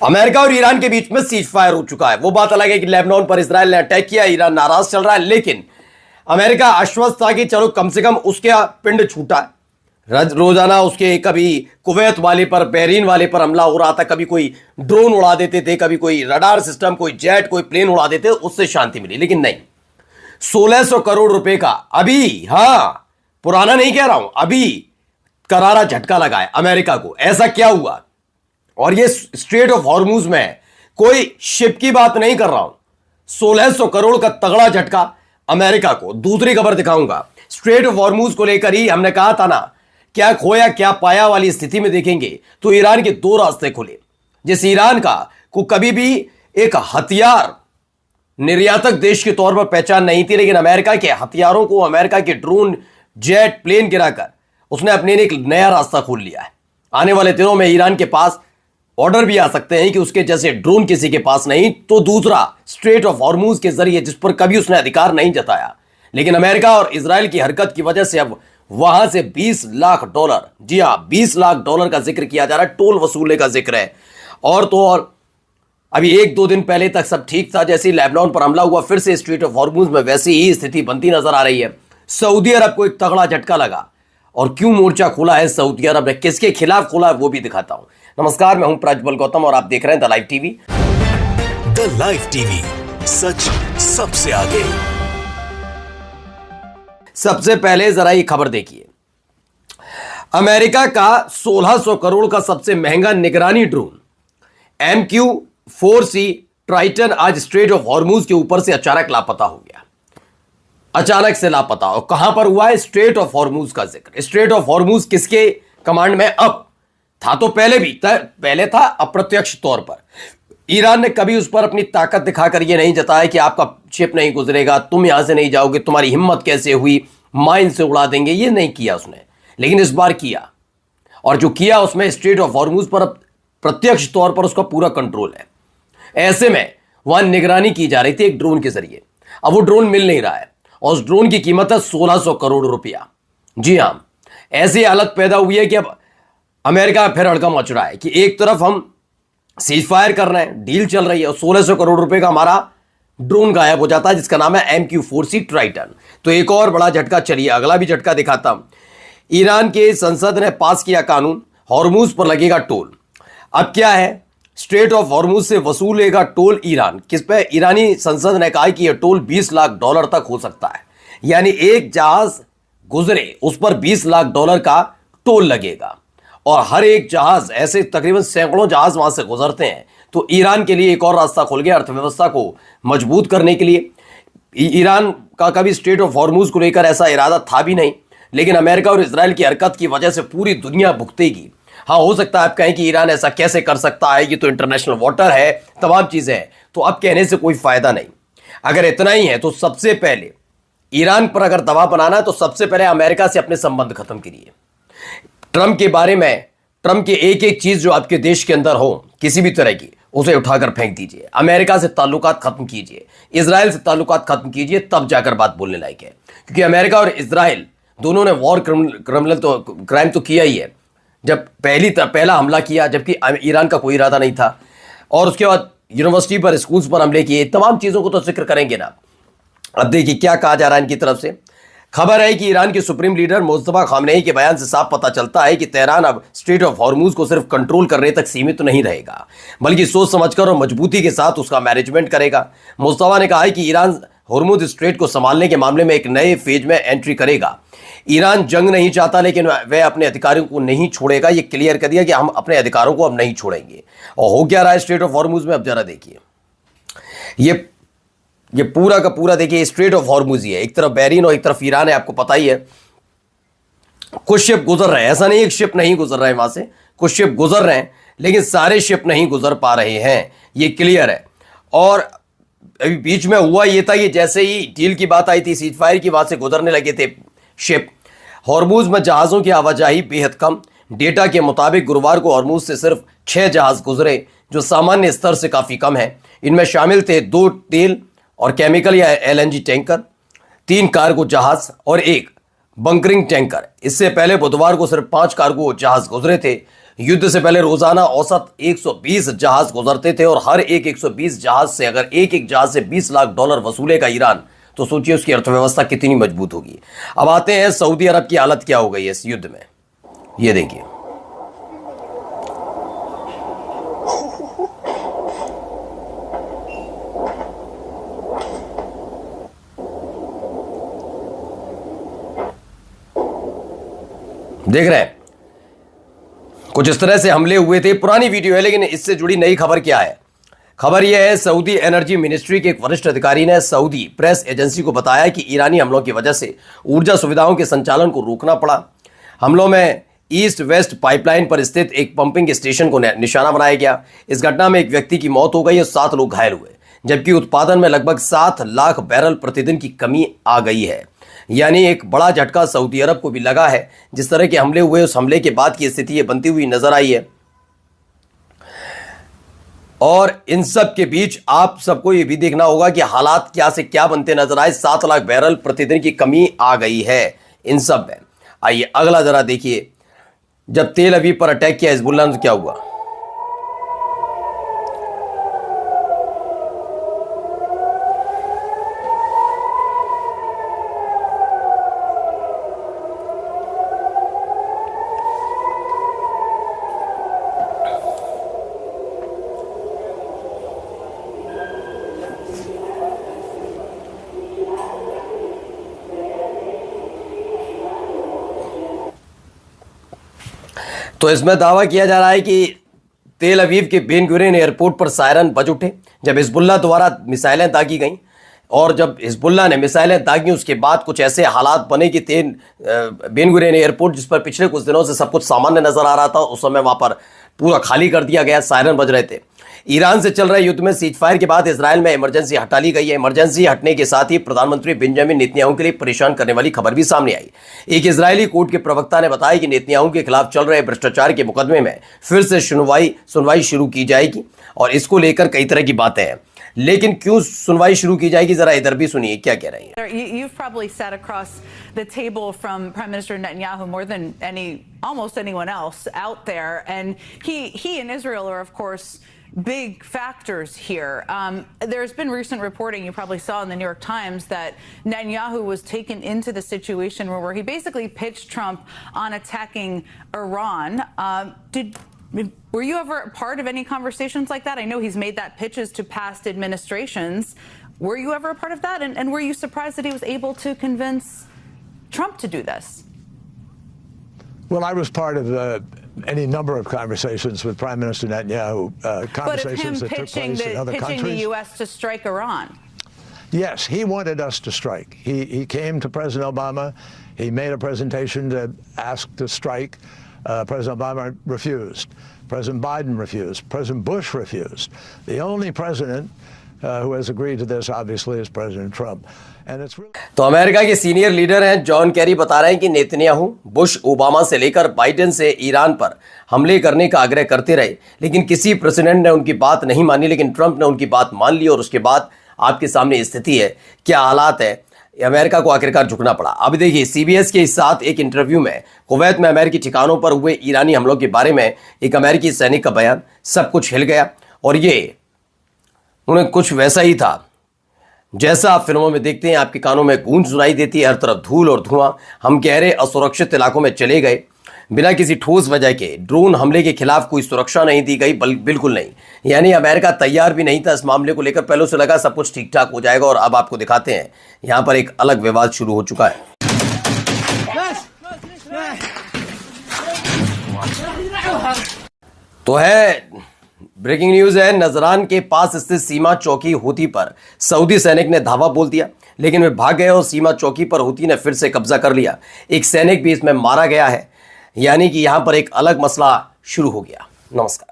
America और Iran के बीच में सीज फायर हो चुका है। वो बात अलग है कि लेबनान पर इजराइल ने अटैक किया, ईरान नाराज चल रहा है, लेकिन अमेरिका आश्वस्त था कि चलो कम से कम उसके पिंड छूटा है। रोजाना उसके कभी कुवैत वाले पर, बहरीन वाले पर हमला हो रहा था, कभी कोई ड्रोन उड़ा देते थे, कभी कोई रडार सिस्टम, कोई जेट, कोई प्लेन उड़ा देते, उससे शांति मिली। लेकिन नहीं, 1600 करोड़ रुपए का अभी, हाँ पुराना नहीं कह रहा हूं, अभी करारा झटका लगा है अमेरिका को। ऐसा क्या हुआ? और ये स्ट्रेट ऑफ हॉर्मूज में है, कोई शिप की बात नहीं कर रहा हूं। 1600 करोड़ का तगड़ा झटका अमेरिका को। दूसरी खबर दिखाऊंगा, स्ट्रेट ऑफ हॉर्मूज को लेकर ही हमने कहा था ना, क्या खोया क्या पाया वाली स्थिति में देखेंगे तो ईरान के दो रास्ते खुले। जिस ईरान का को कभी भी एक हथियार निर्यातक देश के तौर पर पहचान नहीं थी, लेकिन अमेरिका के हथियारों को, अमेरिका के ड्रोन, जेट, प्लेन गिराकर उसने अपने लिए एक नया रास्ता खोल लिया है। आने वाले दिनों में ईरान के पास ऑर्डर भी आ सकते हैं कि उसके जैसे ड्रोन किसी के पास नहीं, तो दूसरा स्ट्रेट ऑफ हॉर्मूज के जरिए, जिस पर कभी उसने अधिकार नहीं जताया, लेकिन अमेरिका और इजराइल की हरकत की वजह से अब वहां से 20 लाख डॉलर, जी हां 20 लाख डॉलर का जिक्र किया जा रहा है, टोल वसूलने का जिक्र है। और तो और अभी 1-2 दिन पहले तक सब ठीक था, जैसे ही लेबनान पर हमला हुआ फिर से स्ट्रेट ऑफ हॉर्मूज में वैसी ही स्थिति बनती नजर आ रही है। सऊदी अरब को एक तगड़ा झटका लगा, और क्यों मोर्चा खोला है सऊदी अरब ने, किसके खिलाफ खोला है, वो भी दिखाता हूं। नमस्कार, मैं हूं प्रज्वल गौतम और आप देख रहे हैं the live TV. The live TV, सच सबसे आगे। सबसे पहले जरा ये खबर देखिए, अमेरिका का 1600 करोड़ का सबसे महंगा निगरानी ड्रोन MQ-4C ट्राइटन आज स्ट्रेट ऑफ हॉर्मूज के ऊपर से अचानक लापता हो गया। अचानक से लापता, और कहां पर हुआ है? स्ट्रेट ऑफ हॉर्मूज का जिक्र। स्ट्रेट ऑफ हॉर्मूज किसके कमांड में? अब था तो पहले था अप्रत्यक्ष तौर पर। ईरान ने कभी उस पर अपनी ताकत दिखाकर यह नहीं जताया कि आपका शिप नहीं गुजरेगा, तुम यहां से नहीं जाओगे, तुम्हारी हिम्मत कैसे हुई, माइन से उड़ा देंगे, ये नहीं किया उसने। लेकिन इस बार किया, और जो किया उसमें स्ट्रेट ऑफ हॉर्मूज पर प्रत्यक्ष तौर पर उसका पूरा कंट्रोल है। ऐसे में वहां निगरानी की जा रही थी एक ड्रोन के जरिए। अब वो ड्रोन मिल नहीं रहा है, और उस ड्रोन की कीमत है 1600 करोड़ रुपया। जी हां, ऐसी हालत पैदा हुई है कि अब अमेरिका फिर हड़कंप मच रहा है कि एक तरफ हम सीज फायर कर रहे हैं, डील चल रही है, और 1600 करोड़ रुपए का हमारा ड्रोन गायब हो जाता है, जिसका नाम है MQ-4C ट्राइटन। तो एक और बड़ा झटका, चलिए अगला भी झटका दिखाता हूं। ईरान के संसद ने पास किया कानून, हॉर्मूज पर लगेगा टोल। अब क्या है? स्ट्रेट ऑफ हॉर्मूज से वसूलेगा टोल ईरान। किस पे? ईरानी संसद ने कहा कि यह टोल 20 लाख डॉलर तक हो सकता है, यानी एक जहाज गुजरे उस पर 20 लाख डॉलर का टोल लगेगा। और हर एक जहाज, ऐसे तकरीबन सैकड़ों जहाज वहां से गुजरते हैं, तो ईरान के लिए एक और रास्ता खुल गया अर्थव्यवस्था को मजबूत करने के लिए। ईरान का कभी स्ट्रेट ऑफ हॉर्मूज को लेकर ऐसा इरादा था भी नहीं, लेकिन अमेरिका और इजराइल की हरकत की वजह से पूरी दुनिया भुगतेगी। हाँ, हो सकता है आप कहें कि ईरान ऐसा कैसे कर सकता है, ये तो इंटरनेशनल वाटर है, तमाम चीजें हैं, तो अब कहने से कोई फायदा नहीं। अगर इतना ही है तो सबसे पहले ईरान पर अगर दबाव बनाना है तो सबसे पहले अमेरिका से अपने संबंध खत्म करिए। ट्रंप के बारे में, ट्रंप की एक एक चीज जो आपके देश के अंदर हो किसी भी तरह की, उसे उठाकर फेंक दीजिए। अमेरिका से ताल्लुकात खत्म कीजिए, इजराइल से ताल्लुकात खत्म कीजिए, तब जाकर बात बोलने लायक है। क्योंकि अमेरिका और इजराइल दोनों ने वॉर क्राइम तो किया ही है, जब पहला हमला किया, जबकि ईरान का कोई इरादा नहीं था, और उसके बाद यूनिवर्सिटी पर, स्कूल्स पर हमले किए, तमाम चीजों को तो जिक्र करेंगे ना। अब देखिए क्या कहा जा रहा है इनकी तरफ से। खबर है कि ईरान के सुप्रीम लीडर मुस्तफा खामनेई के बयान से साफ पता चलता है कि तेहरान अब स्ट्रेट ऑफ हॉर्मूज को सिर्फ कंट्रोल करने तक सीमित तो नहीं रहेगा, बल्कि सोच समझकर और मजबूती के साथ उसका मैनेजमेंट करेगा। मुस्तफा ने कहा है कि ईरान हॉर्मूज स्ट्रेट को संभालने के मामले में एक नए फेज में एंट्री करेगा। ईरान जंग नहीं चाहता, लेकिन वह अपने अधिकारियों को नहीं छोड़ेगा। ये क्लियर कर दिया कि हम अपने अधिकारों को अब नहीं छोड़ेंगे। और हो क्या रहा है स्ट्रेट ऑफ हॉर्मूज में, अब जरा देखिए। ये पूरा का पूरा देखिए स्ट्रेट ऑफ हॉर्मूज ही है, एक तरफ बहरीन और एक तरफ ईरान है, आपको पता ही है। कुछ शिप गुजर रहे हैं, ऐसा नहीं एक शिप नहीं गुजर रहे वहां से, कुछ शिप गुजर रहे हैं, लेकिन सारे शिप नहीं गुजर पा रहे हैं, ये क्लियर है। और अभी बीच में हुआ ये था कि जैसे ही डील की बात आई थी, सीज फायर की, वहां से गुजरने लगे थे शिप। हॉर्मूज में जहाज़ों की आवाजाही बेहद कम। डेटा के मुताबिक गुरुवार को हॉर्मूज से सिर्फ 6 जहाज गुजरे, जो सामान्य स्तर से काफ़ी कम है। इनमें शामिल थे 2 तेल और केमिकल या LNG टैंकर, 3 कार्गो जहाज और 1 बंकरिंग टैंकर। इससे पहले बुधवार को सिर्फ 5 कार्गो जहाज गुजरे थे। युद्ध से पहले रोजाना औसत 120 जहाज गुजरते थे और हर एक 120 जहाज से अगर एक जहाज से $20 लाख वसूलेगा ईरान, तो सोचिए उसकी अर्थव्यवस्था कितनी मजबूत होगी। अब आते हैं सऊदी अरब की हालत क्या हो गई है इस युद्ध में, ये देखिए। देख रहे हैं कुछ इस तरह से हमले हुए थे। पुरानी वीडियो है लेकिन इससे जुड़ी नई खबर क्या है। खबर यह है, सऊदी एनर्जी मिनिस्ट्री के एक वरिष्ठ अधिकारी ने सऊदी प्रेस एजेंसी को बताया कि ईरानी हमलों की वजह से ऊर्जा सुविधाओं के संचालन को रोकना पड़ा। हमलों में ईस्ट वेस्ट पाइपलाइन पर स्थित एक पंपिंग स्टेशन को निशाना बनाया गया। इस घटना में एक व्यक्ति की मौत हो गई और 7 लोग घायल हुए, जबकि उत्पादन में लगभग 7 लाख बैरल प्रतिदिन की कमी आ गई है। यानी एक बड़ा झटका सऊदी अरब को भी लगा है। जिस तरह के हमले हुए, उस हमले के बाद की स्थिति ये बनती हुई नजर आई है। और इन सब के बीच आप सबको ये भी देखना होगा कि हालात क्या से क्या बनते नजर आए। 7 लाख बैरल प्रतिदिन की कमी आ गई है इन सब में। आइए अगला जरा देखिए, जब तेल अवीव पर अटैक किया हिजबुल्लाह ने तो क्या हुआ। तो इसमें दावा किया जा रहा है कि तेल अवीव के बेन गुरियन एयरपोर्ट पर सायरन बज उठे जब हिजबुल्लाह द्वारा मिसाइलें दागी गईं। और जब हिजबुल्लाह ने मिसाइलें दागी, उसके बाद कुछ ऐसे हालात बने कि बेन गुरियन एयरपोर्ट, जिस पर पिछले कुछ दिनों से सब कुछ सामान्य नजर आ रहा था, उस समय वहां पर पूरा खाली कर दिया गया, सायरन बज रहे थे। ईरान से चल रहे युद्ध में सीजफायर के बाद इजराइल में इमरजेंसी हटा ली गई है। इमरजेंसी हटने के साथ ही प्रधानमंत्री बेंजामिन नेतन्याहू के लिए परेशान करने वाली खबर भी सामने आई। एक इजरायली कोर्ट के प्रवक्ता ने बताया कि नेतन्याहू के खिलाफ चल रहे भ्रष्टाचार के मुकदमे में फिर से सुनवाई शुरू की जाएगी और इसको लेकर कई तरह की बातें हैं। लेकिन क्यों सुनवाई शुरू की जाएगी, जरा इधर भी सुनिए क्या कह रही हैं। You've probably sat across the table from Prime Minister Netanyahu more than almost anyone else out there, and he and Israel are of course big factors here. There's been recent reporting, you probably saw in the New York Times, that Netanyahu was taken into the situation where he basically pitched Trump on attacking Iran. Were you ever part of any conversations like that? I know he's made that pitches to past administrations. Were you ever a part of that? And were you surprised that he was able to convince Trump to do this? Well, I was part of any number of conversations with Prime Minister Netanyahu, conversations that took place in other countries. Pitching the U.S. to strike Iran. Yes, he wanted us to strike. He came to President Obama. He made a presentation to ask to strike. President Obama refused. President Biden refused. President Bush refused. The only president who has agreed to this, obviously, is President Trump. And it's really... तो America के senior leader हैं John Kerry बता रहे हैं कि Netanyahu Bush, Obama से लेकर Biden से ईरान पर हमले करने का आग्रह करते रहे, लेकिन किसी प्रेसिडेंट ने उनकी बात नहीं मानी। लेकिन ट्रंप ने उनकी बात मान ली और उसके बाद आपके सामने स्थिति है, क्या हालात है। अमेरिका को आखिरकार झुकना पड़ा। अब देखिए, सीबीएस के साथ एक इंटरव्यू में कुवैत में अमेरिकी ठिकानों पर हुए ईरानी हमलों के बारे में एक अमेरिकी सैनिक का बयान, सब कुछ हिल गया। और ये उन्हें कुछ वैसा ही था जैसा आप फिल्मों में देखते हैं। आपके कानों में गूंज सुनाई देती है, हर तरफ धूल और धुआं। हम गहरे असुरक्षित इलाकों में चले गए, बिना किसी ठोस वजह के ड्रोन हमले के खिलाफ कोई सुरक्षा नहीं दी गई, बिल्कुल नहीं। यानी अमेरिका तैयार भी नहीं था इस मामले को लेकर। पहले से लगा सब कुछ ठीक ठाक हो जाएगा। और अब आपको दिखाते हैं, यहां पर एक अलग विवाद शुरू हो चुका है। तो है ब्रेकिंग न्यूज है, नजरान के पास स्थित सीमा चौकी हूती पर सऊदी सैनिक ने धावा बोल दिया, लेकिन वे भाग गए और सीमा चौकी पर हूती ने फिर से कब्जा कर लिया। एक सैनिक भी इसमें मारा गया है। यानी कि यहां पर एक अलग मसला शुरू हो गया। नमस्कार।